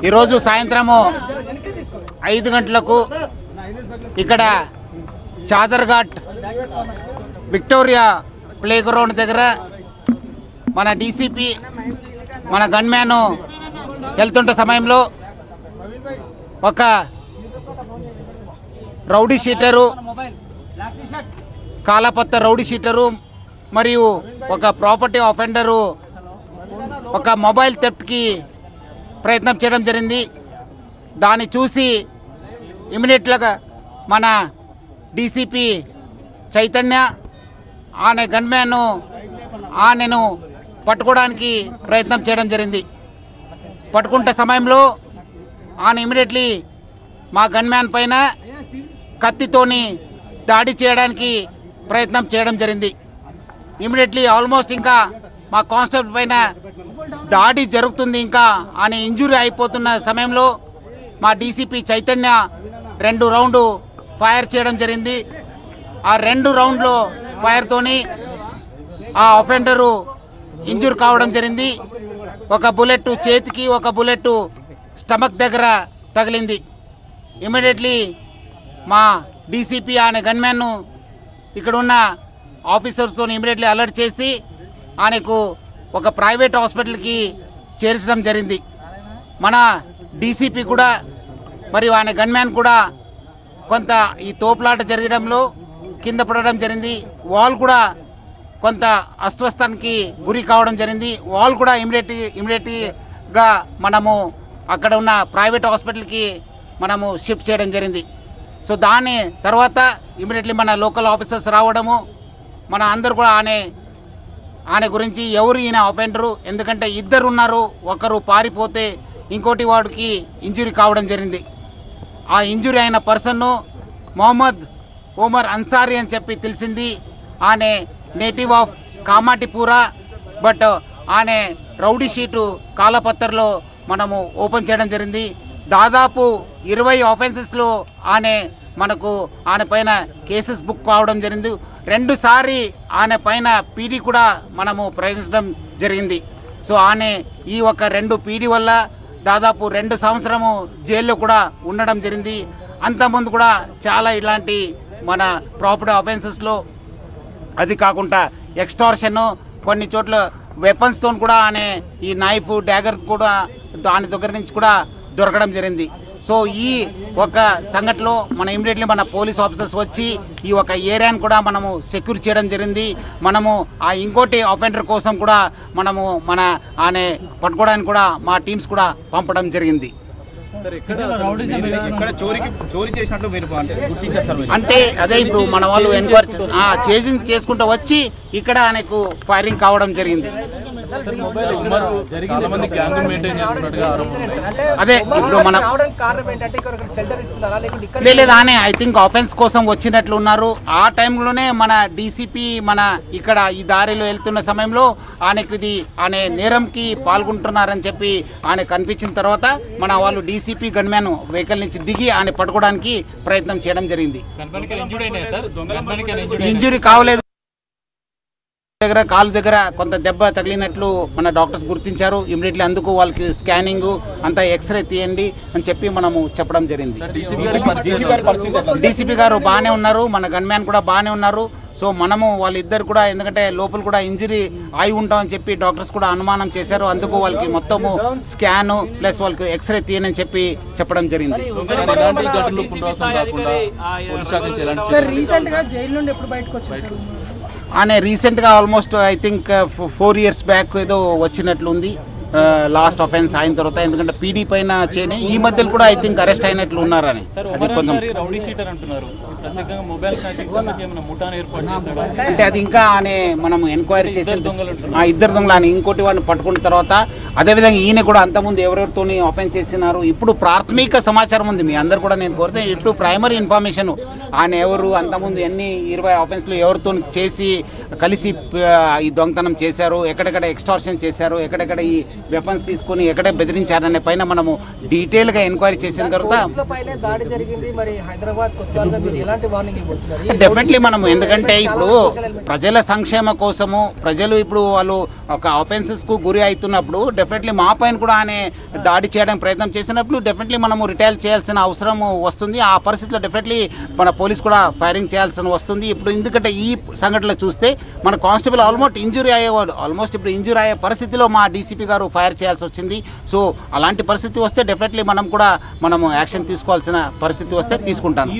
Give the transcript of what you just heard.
ఈరోజు సాయంత్రము 5 గంటలకు ఇక్కడ చాదర్ఘాట్ విక్టోరియా ప్లే గ్రౌండ్ దగ్గర మన డీసీపీ మన గన్మ్యాన్ వెళ్తుంటే సమయంలో ఒక రౌడీ షీటరు, కాలపత్త రౌడీ షీటరు మరియు ఒక ప్రాపర్టీ ఆఫెండరు ఒక మొబైల్ థెఫ్ట్కి ప్రయత్నం చేయడం జరిగింది. దాన్ని చూసి ఇమీడియట్గా మన డీసీపీ చైతన్య ఆమె గన్మ్యాన్ ఆమెను పట్టుకోవడానికి ప్రయత్నం చేయడం జరిగింది. పట్టుకుంటే సమయంలో ఆమె ఇమీడియట్లీ మా గన్మ్యాన్ పైన కత్తితోని దాడి చేయడానికి ప్రయత్నం చేయడం జరిగింది. ఇమీడియట్లీ ఆల్మోస్ట్ ఇంకా మా కానిస్టేబుల్ పైన దాడి జరుగుతుంది, ఇంకా ఆయన ఇంజురీ అయిపోతున్న సమయంలో మా డీసీపీ చైతన్య 2 రౌండ్ ఫైర్ చేయడం జరిగింది. ఆ 2 రౌండ్లో ఫైర్తోని ఆ అఫెండరు ఇంజూర్ కావడం జరిగింది. ఒక బుల్లెట్ చేతికి, ఒక బుల్లెట్ స్టమక్ దగ్గర తగిలింది. ఇమీడియట్లీ మా డీసీపీ అనే గన్మ్యాన్ను ఇక్కడ ఉన్న ఆఫీసర్స్తో ఇమీడియట్లీ అలర్ట్ చేసి ఆయనకు ఒక ప్రైవేట్ హాస్పిటల్కి చేర్చడం జరిగింది. మన డీసీపీ కూడా మరియు ఆయన గన్మ్యాన్ కూడా కొంత ఈ తోపులాట జరగడంలో కింద పడడం జరిగింది. వాల్ కూడా కొంత అస్వస్థానికి గురి కావడం జరిగింది. వాల్ కూడా ఇమీడియట్గా మనము అక్కడ ఉన్న ప్రైవేట్ హాస్పిటల్కి మనము షిఫ్ట్ చేయడం జరిగింది. సో దాని తర్వాత ఇమీడియట్లీ మన లోకల్ ఆఫీసర్స్ రావడము, మన అందరు కూడా ఆయన గురించి ఎవరు ఈయన అఫెండరు, ఎందుకంటే 2 ఉన్నారు, ఒకరు పారిపోతే ఇంకోటి వాడికి ఇంజురీ కావడం జరిగింది. ఆ ఇంజురీ అయిన పర్సన్ను మొహమ్మద్ ఉమర్ అన్సారీ అని చెప్పి తెలిసింది. ఆయన నేటివ్ ఆఫ్ కామాటిపూరా, బట్ ఆయన రౌడీ షీటు కాలపత్తర్లో మనము ఓపెన్ చేయడం జరిగింది. దాదాపు 20 ఆఫెన్సెస్లో ఆయన పైన కేసెస్ బుక్ కావడం జరిగింది. 2 సారి ఆయన పైన పీడీ కూడా మనము ప్రయోగించడం జరిగింది. సో ఆయన ఈ ఒక 2 పీడీ వల్ల దాదాపు 2 సంవత్సరము జైల్లో కూడా ఉండడం జరిగింది. అంతకుముందు కూడా చాలా ఇలాంటి మన ప్రాపర్టీ ఆఫెన్సెస్లో, అది కాకుండా ఎక్స్టార్షన్, కొన్ని చోట్ల వెపన్స్తో కూడా ఆయన ఈ నైఫ్ డ్యాగర్ కూడా దాని దగ్గర నుంచి కూడా దొరకడం జరిగింది. సో ఈ ఒక సంఘటనలో మన ఇమీడియట్లీ మన పోలీస్ ఆఫీసర్స్ వచ్చి ఈ ఒక ఏరియాను కూడా మనము సెక్యూర్ చేయడం జరిగింది. మనము ఆ ఇంకోటి అఫెండర్ కోసం కూడా మనము ఆయన పట్టుకోవడానికి కూడా మా టీమ్స్ కూడా పంపడం జరిగింది. అంటే అదే ఇప్పుడు మన వాళ్ళు ఎంక్వైరీ చేజింగ్ చేసుకుంటూ వచ్చి ఇక్కడ ఆయనకు ఫైరింగ్ కావడం జరిగింది. అదే ఇప్పుడు మన లేదు ఆనే ఐ థింక్ ఆఫెన్స్ కోసం వచ్చినట్లు ఉన్నారు. ఆ టైంలోనే మన డీసీపీ ఇక్కడ ఈ దారిలో వెళ్తున్న సమయంలో ఆయన నేరంకి పాల్గొంటున్నారని చెప్పి ఆయన కనిపించిన తర్వాత మన వాళ్ళు డీసీపీ గన్మ్యాన్ వెహికల్ నుంచి దిగి ఆయన పట్టుకోవడానికి ప్రయత్నం చేయడం జరిగింది. ఇంజురీ కావలేదు, దగ్గర కాలు దగ్గర కొంత దెబ్బ తగిలినట్లు మన డాక్టర్స్ గుర్తించారు. ఇమీడియట్లీ అందుకు వాళ్ళకి స్కానింగ్ అంతా ఎక్స్రే తీయండి అని చెప్పి మనము చెప్పడం జరిగింది. డీసీపీ గారు బాగానే ఉన్నారు, మన గన్మ్యాన్ కూడా బాగానే ఉన్నారు. సో మనము వాళ్ళిద్దరు కూడా, ఎందుకంటే లోపల కూడా ఇంజరీ అయి ఉంటామని చెప్పి డాక్టర్స్ కూడా అనుమానం చేశారు. అందుకు వాళ్ళకి మొత్తము స్కాను ప్లస్ వాళ్ళకి ఎక్స్రే తీయని చెప్పి చెప్పడం జరిగింది. ఆయన రీసెంట్గా almost I think 4 years back ఏదో వచ్చినట్లు ఉంది లాస్ట్ అఫెన్స్ అయిన తర్వాత. ఎందుకంటే పీడీ పైన చేయని ఈ మధ్యలో కూడా ఐ థింక్ అరెస్ట్ అయినట్లు ఉన్నారని. అది కొంచెం అంటే అది ఇంకా మనం ఎంక్వైరీ చేసి 2 దొంగలు అని ఇంకోటి వాడిని పట్టుకున్న తర్వాత, అదేవిధంగా ఈయన కూడా అంతకుముందు ఎవరెవరితోని అఫెన్స్ చేసినారు ఇప్పుడు ప్రాథమిక సమాచారం ఉంది. మీ అందరు కూడా నేను కోరితే ఇట్లు ప్రైమరీ ఇన్ఫర్మేషన్ ఆయన ఎవరు, అంతకుముందు ఎన్ని 20 ఆఫెన్స్లు ఎవరితో చేసి కలిసి ఈ దొంగతనం చేశారు, ఎక్కడెక్కడ ఎక్స్టార్షన్ చేశారు, ఎక్కడెక్కడ ఈ వెపన్స్ తీసుకొని ఎక్కడ బెదిరించారనే పైన మనము డీటెయిల్గా ఎంక్వైరీ చేసిన తర్వాత డెఫినెట్లీ మనము, ఎందుకంటే ఇప్పుడు ప్రజల సంక్షేమ కోసము ప్రజలు ఇప్పుడు వాళ్ళు ఒక ఆఫెన్సెస్కు గురి అవుతున్నప్పుడు డెఫినెట్లీ మా పైన కూడా ఆయన దాడి చేయడానికి ప్రయత్నం చేసినప్పుడు డెఫినెట్లీ మనము రిటైల్ చేయాల్సిన అవసరం వస్తుంది. ఆ పరిస్థితిలో డెఫినెట్లీ మన పోలీస్ కూడా ఫైరింగ్ చేయాల్సిన వస్తుంది. ఇప్పుడు ఎందుకంటే ఈ సంఘటనలో చూస్తే మన కానిస్టేబుల్ ఆల్మోస్ట్ ఇంజురీ అయ్యే పరిస్థితిలో మా డీసీపీ గారు ఫైర్ చేయాల్సి వచ్చింది. సో అలాంటి పరిస్థితి వస్తే డెఫినెట్లీ మనము యాక్షన్ తీసుకోవాల్సిన పరిస్థితి వస్తే తీసుకుంటాను.